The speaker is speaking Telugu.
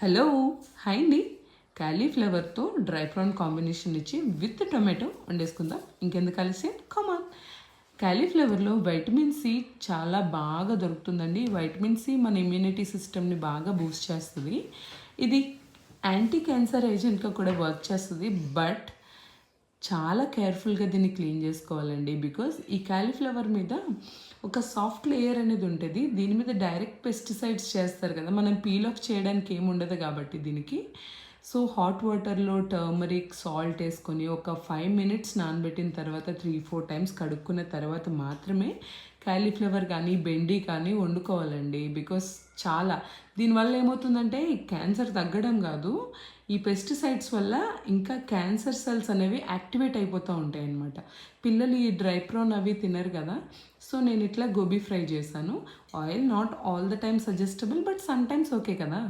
హలో హాయ్ అండి. క్యాలీఫ్లవర్తో డ్రై ప్రాన్ కాంబినేషన్ ఇచ్చి విత్ టొమాటో వండేసుకుందాం. ఇంకెందుకు ఆలస్యం, కమాన్. క్యాలీఫ్లవర్లో వైటమిన్ సి చాలా బాగా దొరుకుతుందండి. వైటమిన్ సి మన ఇమ్యూనిటీ సిస్టమ్ని బాగా బూస్ట్ చేస్తుంది. ఇది యాంటీ క్యాన్సర్ ఏజెంట్గా కూడా వర్క్ చేస్తుంది. బట్ చాలా కేర్ఫుల్గా దీన్ని క్లీన్ చేసుకోవాలండి. బికాజ్ ఈ క్యాలీఫ్లవర్ మీద ఒక సాఫ్ట్ లేయర్ అనేది ఉంటుంది. దీని మీద డైరెక్ట్ పెస్టిసైడ్స్ చేస్తారు కదా, మనం పీల్ ఆఫ్ చేయడానికి ఏమి ఉండదు కాబట్టి దీనికి. సో హాట్ వాటర్లో టర్మరిక్ సాల్ట్ వేసుకొని ఒక 5 minutes నానబెట్టిన తర్వాత 3-4 times కడుక్కున్న తర్వాత మాత్రమే క్యాలీఫ్లవర్ కానీ బెండి కానీ వండుకోవాలండి. బికాస్ చాలా దీనివల్ల ఏమవుతుందంటే క్యాన్సర్ తగ్గడం కాదు, ఈ పెస్టిసైడ్స్ వల్ల ఇంకా క్యాన్సర్ సెల్స్ అనేవి యాక్టివేట్ అయిపోతూ ఉంటాయి అన్నమాట. పిల్లలు ఈ డ్రై ప్రాన్ అవి తినరు కదా, సో నేను ఇట్లా గోబీ ఫ్రై చేశాను. Oil not all the time suggestible, but some times okay కదా.